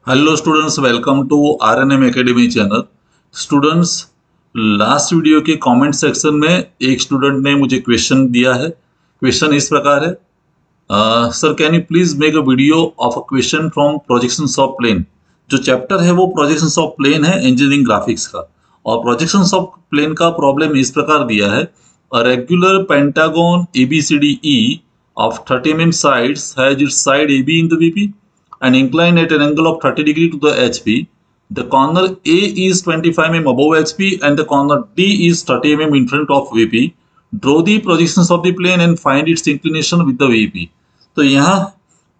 Hello students, welcome to RNM academy channel. Students, last video के comment section में एक student ने मुझे क्वेश्चन दिया है। क्वेश्चन इस प्रकार है, sir can you please make a video of a question from projections of plane. जो चैप्टर है वो प्रोजेक्शंस ऑफ प्लेन है इंजीनियरिंग ग्राफिक्स का, और प्रोजेक्शंस ऑफ प्लेन का प्रॉब्लम इस प्रकार दिया है। A regular pentagon ABCDE of 30 mm sides has its side AB in the VP and inclined at an angle of 30 degree to the HP. The corner A is 25 mm above HP and the corner D is 30 mm in front of VP. Draw the projections of the plane and find its inclination with the VP. तो यहाँ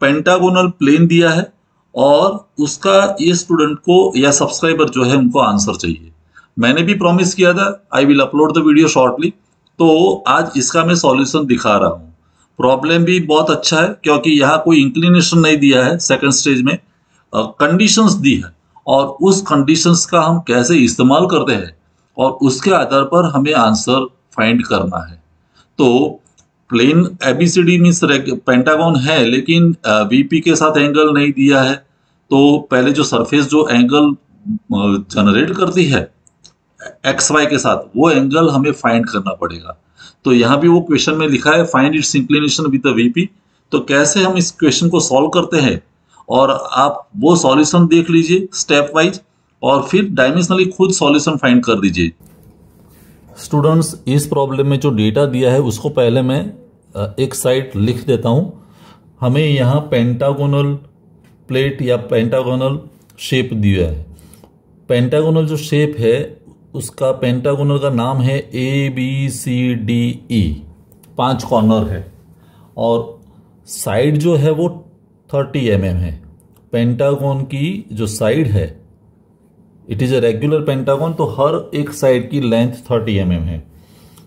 pentagonal plane दिया है और उसका ये student को या subscriber जो है उनको आंसर चाहिए। मैंने भी प्रॉमिस किया था I will upload the video shortly, तो आज इसका मैं सॉल्यूशन दिखा रहा हूँ। प्रॉब्लम भी बहुत अच्छा है क्योंकि यहाँ कोई इंक्लिनेशन नहीं दिया है, सेकंड स्टेज में कंडीशंस दी है और उस कंडीशंस का हम कैसे इस्तेमाल करते हैं और उसके आधार पर हमें आंसर फाइंड करना है। तो प्लेन ABCD मीन्स पेंटागन है, लेकिन VP के साथ एंगल नहीं दिया है। तो पहले जो सरफेस जो एंगल जनरेट करती है XY के साथ, वो एंगल हमें फाइंड करना पड़ेगा। तो यहाँ भी वो क्वेश्चन में लिखा है find its inclination with the VP। तो कैसे हम इस क्वेश्चन को सॉल्व करते हैं, और आप वो सॉल्यूशन देख लीजिए स्टेप वाइज और फिर डायमेंशनली खुद सॉल्यूशन फाइंड कर दीजिए। स्टूडेंट्स, इस प्रॉब्लम में जो डेटा दिया है उसको पहले मैं एक साइड लिख देता हूं। हमें यहाँ पेंटागोनल प्लेट या पेंटागोनल शेप दिया है। पेंटागोनल जो शेप है उसका पेंटागोनल का नाम है ABCDE, 5 कॉर्नर है और साइड जो है वो 30 mm है। पेंटागन की जो साइड है it is a regular pentagon, तो हर एक साइड की लेंथ 30 mm है।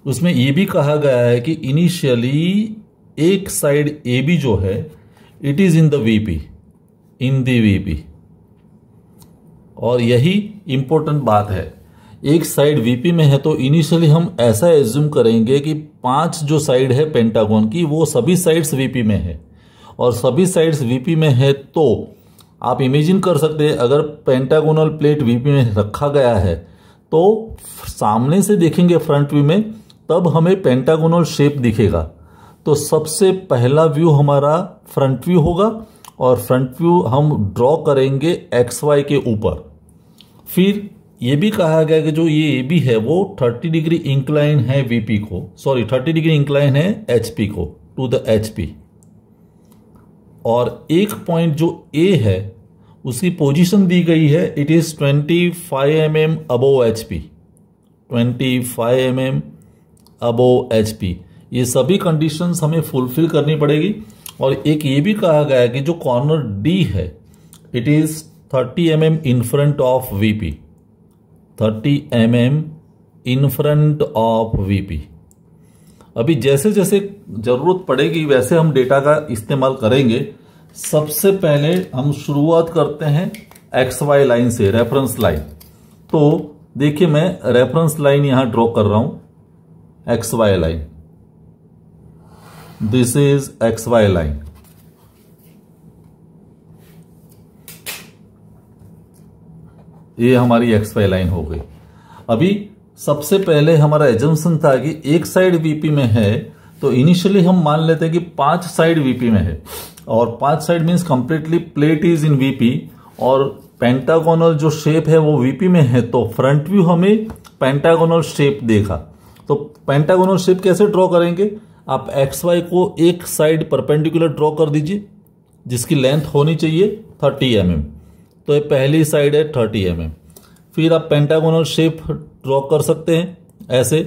उसमें ये भी कहा गया है कि इनिशियली एक साइड AB जो है it is in the VP, और यही इंपॉर्टेंट बात है। एक साइड VP में है तो इनिशियली हम ऐसा एज्यूम करेंगे कि 5 जो साइड है पेंटागन की वो सभी साइड्स VP में है, और सभी साइड्स VP में है तो आप इमेजिन कर सकते हैं अगर पेंटागोनल प्लेट VP में रखा गया है तो सामने से देखेंगे फ्रंट व्यू में, तब हमें पेंटागोनल शेप दिखेगा। तो सबसे पहला व्यू हमारा फ्रंट व्यू होगा और फ्रंट व्यू हम ड्रॉ करेंगे XY के ऊपर। फिर ये भी कहा गया कि जो ये AB है वो 30 डिग्री इंक्लाइन है VP को, 30 डिग्री इंक्लाइन है HP को, टू द HP। और एक पॉइंट जो A है उसकी पोजीशन दी गई है it is 25 mm above HP, 25 mm above HP। ये सभी कंडीशंस हमें फुलफिल करनी पड़ेगी। और एक ये भी कहा गया है कि जो कॉर्नर D है it is 30 mm in front of VP, 30 mm in front of VP। अभी जैसे जैसे जरूरत पड़ेगी वैसे हम डेटा का इस्तेमाल करेंगे। सबसे पहले हम शुरुआत करते हैं XY लाइन से, रेफरेंस लाइन। तो देखिए मैं रेफरेंस लाइन यहां ड्रॉ कर रहा हूं, XY line. This is XY line. ये हमारी XY लाइन हो गई। अभी सबसे पहले हमारा एजम्पशन था कि एक साइड VP में है, तो इनिशियली हम मान लेते हैं कि 5 साइड VP में है, और 5 side means completely plate is in VP, और पेंटागोनल जो शेप है वो VP में है। तो फ्रंट व्यू हमें पेंटागोनल शेप देखा। तो पेंटागोनल शेप कैसे ड्रॉ करेंगे, आप XY को एक साइड परपेंडिकुलर ड्रॉ कर दीजिए जिसकी लेंथ होनी चाहिए 30 mm। तो ये पहली साइड है 30 mm। फिर आप पेंटागोनल शेप ड्रॉ कर सकते हैं ऐसे।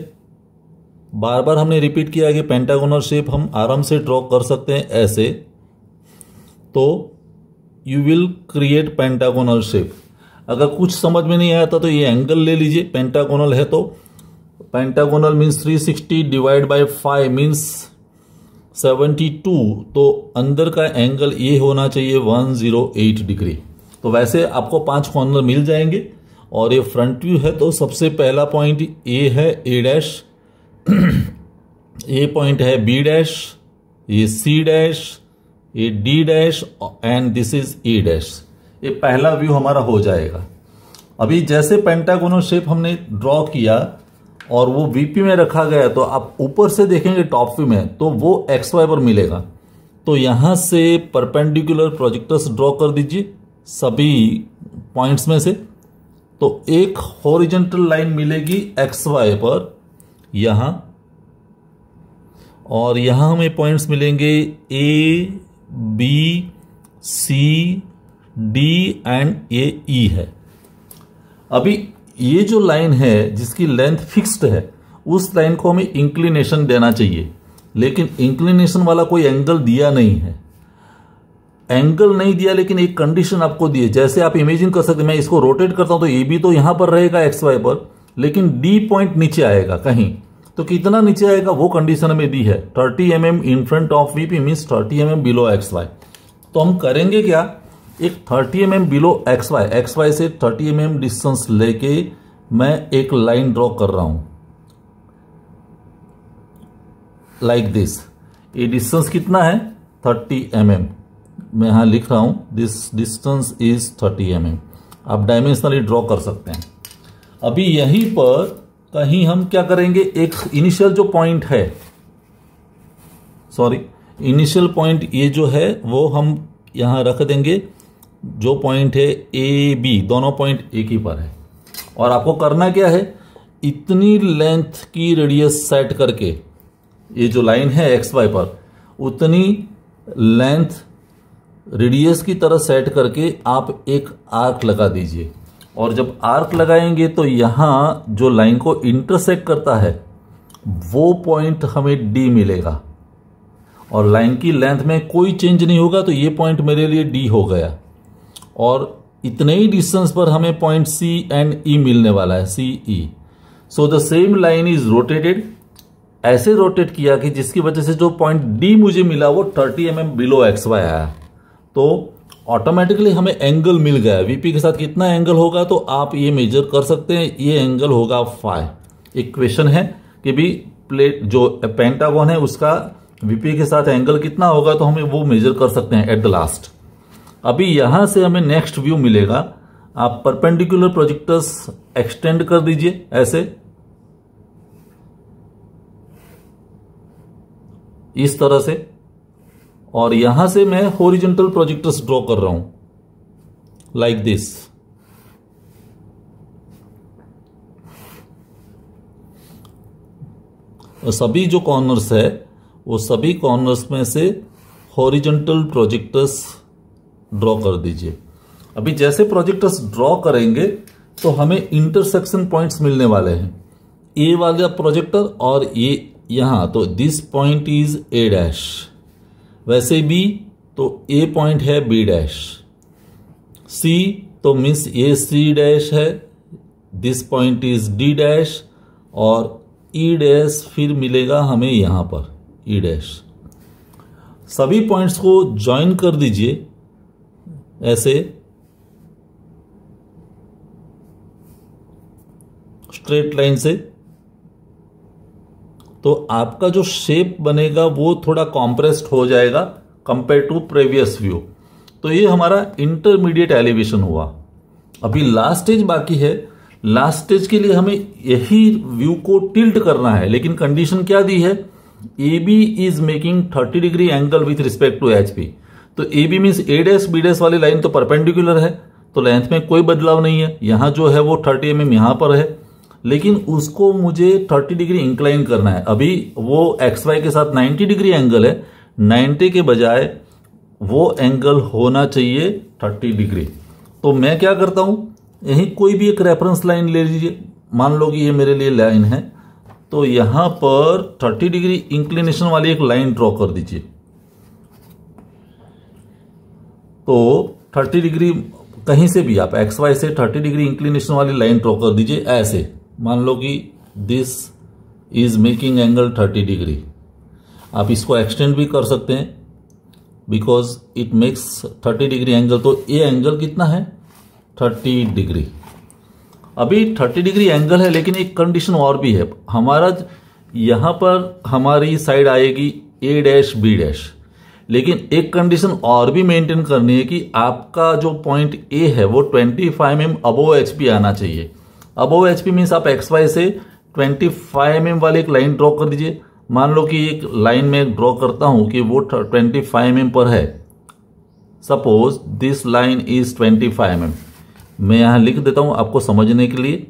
बार बार हमने रिपीट किया कि पेंटागोनल शेप हम आराम से ड्रॉ कर सकते हैं ऐसे। तो you will create pentagonal shape. अगर कुछ समझ में नहीं आता तो ये एंगल ले लीजिए। पेंटागोनल है तो pentagonal means 360 divide by 5 means 72, तो अंदर का एंगल ये होना चाहिए 108 डिग्री। तो वैसे आपको 5 कॉर्नर मिल जाएंगे। और ये फ्रंट व्यू है तो सबसे पहला पॉइंट A है A', ये पॉइंट है B', ये C', ये D' and this is E'। ये पहला व्यू हमारा हो जाएगा। अभी जैसे पेंटागोनल शेप हमने ड्रॉ किया और वो वीपी में रखा गया, तो आप ऊपर से देखेंगे टॉप व्यू में तो वो एक्स वाई पर मिलेगा। तो यहां से परपेंडिकुलर प्रोजेक्टर्स ड्रॉ कर दीजिए सभी पॉइंट्स में से। तो एक हॉरिजॉन्टल लाइन मिलेगी एक्स वाई पर यहां, और यहां हमें पॉइंट्स मिलेंगे ए, बी, सी, डी एंड ए, ई है। अभी ये जो लाइन है जिसकी लेंथ फिक्स्ड है, उस लाइन को हमें इंक्लिनेशन देना चाहिए, लेकिन इंक्लिनेशन वाला कोई एंगल दिया नहीं है। एंगल नहीं दिया, लेकिन एक कंडीशन आपको दी है। जैसे आप इमेजिन कर सकते हैं, मैं इसको रोटेट करता हूं तो ये भी तो यहां पर रहेगा एक्स वाई पर, लेकिन डी पॉइंट नीचे आएगा कहीं। तो कितना नीचे आएगा वो कंडीशन हमें दी है। 30 mm in front of VP means 30 mm below X Y. तो हम करेंगे क्या, एक 30 mm बिलो एक्स वाई से 30 mm डिस्टेंस लेके मैं एक लाइन ड्रॉ कर रहा हूं लाइक दिस। ये डिस्टेंस कितना है 30 mm, मैं यहां लिख रहा हूं दिस डिस्टेंस इज 30 mm। आप डायमेंशनली ड्रॉ कर सकते हैं। अभी यहीं पर कहीं हम क्या करेंगे, एक इनिशियल जो पॉइंट है, इनिशियल पॉइंट ये जो है वो हम यहां रख देंगे। जो पॉइंट है ए बी, दोनों पॉइंट एक ही पर है। और आपको करना क्या है, इतनी लेंथ की रेडियस सेट करके, ये जो लाइन है एक्स वाई पर, उतनी लेंथ रेडियस की तरह सेट करके आप एक आर्क लगा दीजिए। और जब आर्क लगाएंगे तो यहां जो लाइन को इंटरसेक्ट करता है वो पॉइंट हमें डी मिलेगा, और लाइन की लेंथ में कोई चेंज नहीं होगा, तो ये पॉइंट मेरे लिए डी हो गया। और इतने ही डिस्टेंस पर हमें पॉइंट सी एंड ई मिलने वाला है, C E. So the same line is rotated, ऐसे रोटेट किया कि जिसकी वजह से जो पॉइंट डी मुझे मिला वो 30 mm बिलो एक्स वाई आया। तो ऑटोमेटिकली हमें एंगल मिल गया। वीपी के साथ कितना एंगल होगा तो आप ये मेजर कर सकते हैं, ये एंगल होगा फाई। एक क्वेश्चन है कि भी प्लेट जो पेंटागन है उसका वीपी के साथ एंगल कितना होगा, तो हमें वो मेजर कर सकते हैं एट द लास्ट। अभी यहां से हमें नेक्स्ट व्यू मिलेगा। आप परपेंडिकुलर प्रोजेक्टर्स एक्सटेंड कर दीजिए ऐसे, इस तरह से, और यहां से मैं हॉरिजॉन्टल प्रोजेक्टर्स ड्रॉ कर रहा हूं लाइक दिस। और सभी जो कॉर्नर्स है वो सभी कॉर्नर्स में से हॉरिजॉन्टल प्रोजेक्टर्स ड्रॉ कर दीजिए। अभी जैसे प्रोजेक्टर्स ड्रॉ करेंगे तो हमें इंटरसेक्शन पॉइंट्स मिलने वाले हैं, ए वाला प्रोजेक्टर और ये यहां। तो this point is a dash, वैसे बी तो ए पॉइंट है बी डैश, सी तो मीन्स ये सी डैश है, this point is D dash, और ई डैश फिर मिलेगा हमें यहां पर ई डैश। सभी पॉइंट्स को ज्वाइन कर दीजिए ऐसे स्ट्रेट लाइन से। तो आपका जो शेप बनेगा वो थोड़ा कॉम्प्रेस्ड हो जाएगा कंपेयर टू प्रीवियस व्यू। तो ये हमारा इंटरमीडिएट एलिवेशन हुआ। अभी लास्ट स्टेज बाकी है। लास्ट स्टेज के लिए हमें यही व्यू को टिल्ट करना है, लेकिन कंडीशन क्या दी है, A B is making 30 degree angle with respect to H P. तो A B means A dash B dash वाली लाइन तो परपेंडिकुलर है, तो लेंथ में कोई बदलाव नहीं है। यहां जो है वो 30 mm यहां पर है, लेकिन उसको मुझे 30 डिग्री इंक्लाइन करना है। अभी वो एक्स वाई के साथ 90 डिग्री एंगल है, 90 के बजाय वो एंगल होना चाहिए 30 डिग्री। तो मैं क्या करता हूं, यहीं कोई भी एक रेफरेंस लाइन ले लीजिए। मान लो कि ये मेरे लिए लाइन है, तो यहां पर 30 डिग्री इंक्लिनेशन वाली एक लाइन ड्रॉ कर दीजिए। तो 30 डिग्री कहीं से भी आप एक्स वाई से 30 डिग्री इंक्लिनेशन वाली लाइन ड्रॉ कर दीजिए ऐसे। मान लो कि this is making angle 30 degree. आप इसको एक्सटेंड भी कर सकते हैं because it makes 30 degree angle. तो ये एंगल कितना है 30 डिग्री। अभी 30 डिग्री एंगल है, लेकिन एक कंडीशन और भी है हमारा। यहां पर हमारी साइड आएगी ए डैश बी डैश, लेकिन एक कंडीशन और भी मेंटेन करनी है कि आपका जो पॉइंट ए है वो 25 mm अबोव एचपी आना चाहिए। अबोव एचपी मीन्स आप एक्स वाई से 25 mm वाली एक लाइन ड्रॉ कर दीजिए। मान लो कि एक लाइन में ड्रॉ करता हूं कि वो 25 mm पर है। Suppose this line is 25 mm। मैं यहां लिख देता हूं आपको समझने के लिए,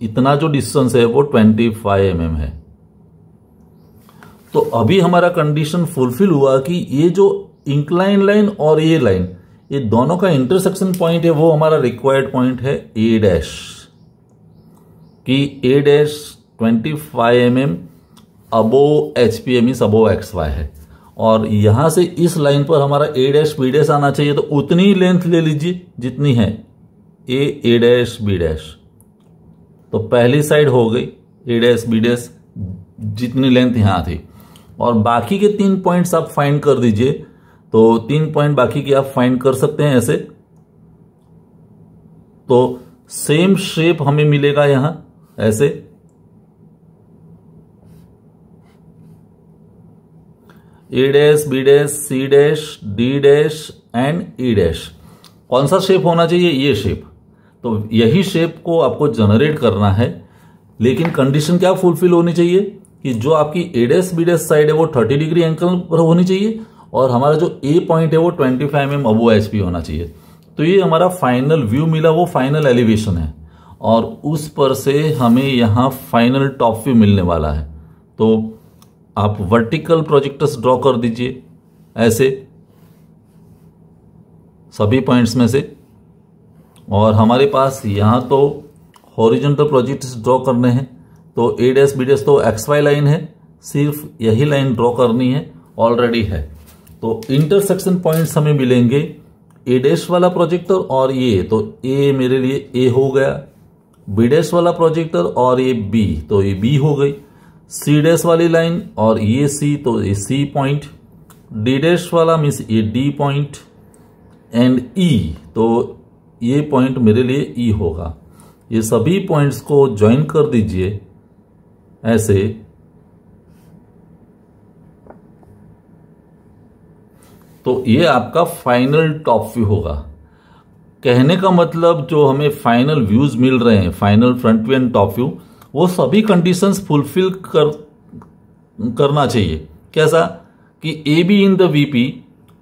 इतना जो डिस्टेंस है वो 25 mm है। तो अभी हमारा कंडीशन फुलफिल हुआ कि ये जो इंक्लाइन लाइन और ये लाइन, ये दोनों का इंटरसेक्शन पॉइंट है, वो हमारा रिक्वायर्ड पॉइंट है ए डैश, कि A dash 25 mm above HP means above X Y है। और यहां से इस लाइन पर हमारा ए डैश बी डैश आना चाहिए, तो उतनी ही लेंथ ले लीजिए जितनी है ए डैश बी डैश। तो पहली साइड हो गई ए डैश बी डैश, जितनी लेंथ यहां थी, और बाकी के 3 पॉइंट्स आप फाइंड कर दीजिए। तो 3 पॉइंट बाकी के आप फाइंड कर सकते हैं ऐसे। तो सेम शेप हमें मिलेगा यहां ऐसे, A dash B dash C dash D dash and E dash. कौन सा शेप होना चाहिए? ये शेप। तो यही शेप को आपको जनरेट करना है, लेकिन कंडीशन क्या फुलफिल होनी चाहिए कि जो आपकी ए डैश बी डैश साइड है वो 30 डिग्री एंगल पर होनी चाहिए, और हमारा जो ए पॉइंट है वो 25 mm अबोव एचपी होना चाहिए। तो ये हमारा फाइनल व्यू मिला, वो फाइनल एलिवेशन है, और उस पर से हमें यहां फाइनल टॉप व्यू मिलने वाला है। तो आप वर्टिकल प्रोजेक्टर्स ड्रॉ कर दीजिए ऐसे सभी पॉइंट्स में से, और हमारे पास यहां तो हॉरिजॉन्टल प्रोजेक्टर्स ड्रॉ करने हैं। तो ए डैश बी डैश तो एक्स वाई लाइन है, सिर्फ यही लाइन ड्रॉ करनी है, ऑलरेडी है। तो इंटरसेक्शन पॉइंट्स हमें मिलेंगे ए डैश वाला प्रोजेक्टर और ये, तो ए मेरे लिए ए हो गया, बी डैश वाला प्रोजेक्टर और ये बी, तो ये बी हो गई, सी डैश वाली लाइन और ये सी, तो ये सी पॉइंट, डी डैश वाला मीन्स ये डी पॉइंट, एंड ई, तो ये पॉइंट मेरे लिए ई होगा। ये सभी पॉइंट्स को ज्वाइन कर दीजिए ऐसे। तो ये आपका फाइनल टॉप व्यू होगा। कहने का मतलब जो हमें फाइनल व्यूज मिल रहे हैं, final front view and top view, वो सभी कंडीशंस फुलफिल करना चाहिए। कैसा कि A be in the VP,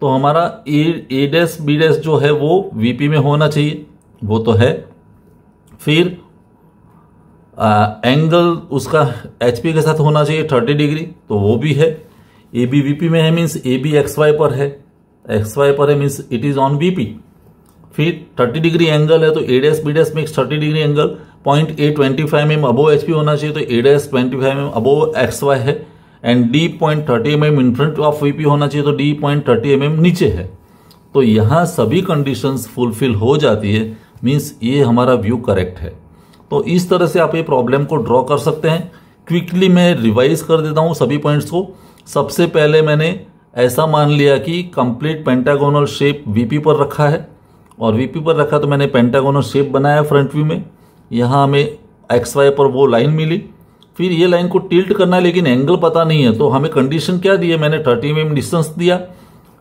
तो हमारा ए डैश बी डैश जो है वो वीपी में होना चाहिए, वो तो है। फिर एंगल उसका एचपी के साथ होना चाहिए 30 डिग्री, तो वो भी है। ए बी वीपी में है means A B X Y पर है, एक्स वाई पर है means it is on VP. फिर 30 डिग्री एंगल है, तो A dash B dash makes 30 degree angle. Point A 25 mm above HP होना चाहिए, तो A dash 25 mm above X Y है, and D point 30 mm in front of VP होना चाहिए, तो डी पॉइंट 30 mm नीचे है। तो यहां सभी कंडीशंस फुलफिल हो जाती है, मीन्स ये हमारा व्यू करेक्ट है। तो इस तरह से आप ये प्रॉब्लम को ड्रॉ कर सकते हैं। क्विकली मैं रिवाइज कर देता हूं सभी पॉइंट्स को। सबसे पहले मैंने ऐसा मान लिया कि कंप्लीट पेंटागोनल शेप वीपी पर रखा है, और वीपी पर रखा तो मैंने पेंटागोनल शेप बनाया फ्रंट व्यू में। यहाँ हमें एक्स वाई पर वो लाइन मिली, फिर ये लाइन को टिल्ट करना है, लेकिन एंगल पता नहीं है, तो हमें कंडीशन क्या दी है, मैंने 30 mm डिस्टेंस दिया,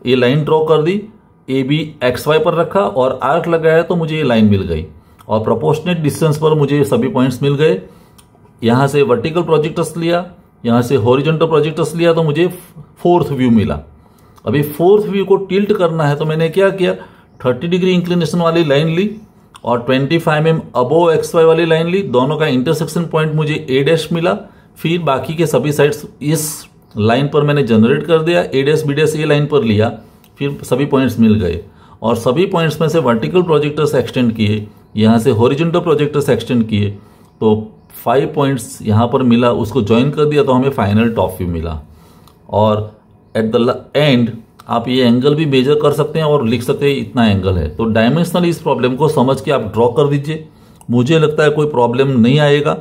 ये लाइन ड्रॉ कर दी, ए बी एक्स वाई पर रखा और आर्क लगाया, तो मुझे ये लाइन मिल गई, और प्रोपोर्शनेट डिस्टेंस पर मुझे सभी पॉइंट्स मिल गए। यहां से वर्टिकल प्रोजेक्टर्स लिया, यहां से हॉरिजॉन्टल प्रोजेक्टर्स लिया, तो मुझे फोर्थ व्यू मिला। अभी फोर्थ व्यू को टिल्ट करना है, तो मैंने क्या किया, 30 डिग्री इंक्लिनेशन वाली लाइन ली और 25 mm अबोव एक्स वाई वाली लाइन ली। दोनों का इंटरसेक्शन पॉइंट मुझे ए डैश मिला। फिर बाकी के सभी साइड्स इस लाइन पर मैंने जनरेट कर दिया, ए डैश बी डैश ये लाइन पर लिया, फिर सभी पॉइंट्स मिल गए, और सभी पॉइंट्स में से वर्टिकल प्रोजेक्टर्स एक्सटेंड किए, यहाँ से हॉरिजॉन्टल प्रोजेक्टर्स एक्सटेंड किए, तो 5 पॉइंट्स यहाँ पर मिला, उसको ज्वाइन कर दिया, तो हमें फाइनल टॉप व्यू मिला। और एट द एंड आप ये एंगल भी मेजर कर सकते हैं और लिख सकते हैं इतना एंगल है। तो डायमेंशनल इस प्रॉब्लम को समझ के आप ड्रॉ कर दीजिए। मुझे लगता है कोई प्रॉब्लम नहीं आएगा।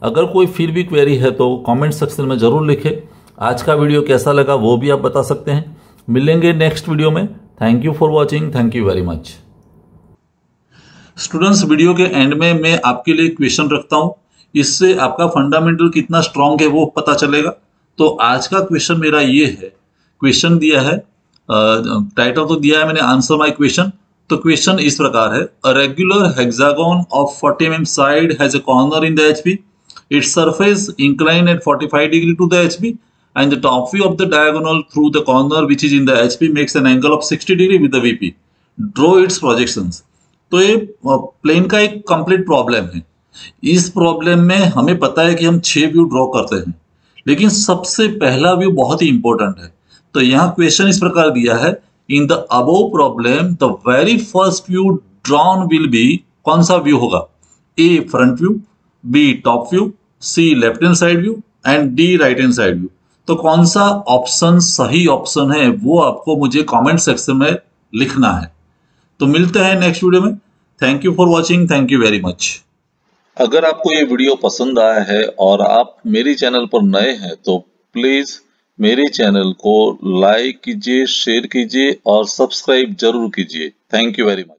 अगर कोई फिर भी क्वेरी है तो कमेंट सेक्शन में जरूर लिखें। आज का वीडियो कैसा लगा वो भी आप बता सकते हैं। मिलेंगे नेक्स्ट वीडियो में। Thank you for watching. Thank you very much. Students, video के एंड में मैं आपके लिए क्वेश्चन रखता हूं, इससे आपका फंडामेंटल कितना स्ट्रांग है वो पता चलेगा। तो आज का क्वेश्चन मेरा ये है, क्वेश्चन दिया है टाइटल तो दिया है मैंने, आंसर माय क्वेश्चन। तो क्वेश्चन इस प्रकार है, a regular hexagon of 40 mm side has a corner in the HP, its surface inclined at 45 degree to the HP, and the top view of the diagonal through the corner which is in the HP makes an angle of 60 degree with the VP. Draw its projections. तो ये plane का एक complete problem है। इस problem में हमें पता है कि हम 6 व्यू ड्रॉ करते हैं, लेकिन सबसे पहला व्यू बहुत ही इंपॉर्टेंट है। तो यहाँ क्वेश्चन इस प्रकार दिया है, in the above problem the very first view drawn will be, कौन सा व्यू होगा? A front view, B top view, C left hand side view and D right hand side view. तो कौन सा ऑप्शन सही ऑप्शन है वो आपको मुझे कमेंट सेक्शन में लिखना है। तो मिलते हैं नेक्स्ट वीडियो में। Thank you for watching, thank you very much. अगर आपको ये वीडियो पसंद आया है और आप मेरी चैनल पर नए हैं तो प्लीज मेरे चैनल को लाइक कीजिए, शेयर कीजिए और सब्सक्राइब जरूर कीजिए। Thank you very much.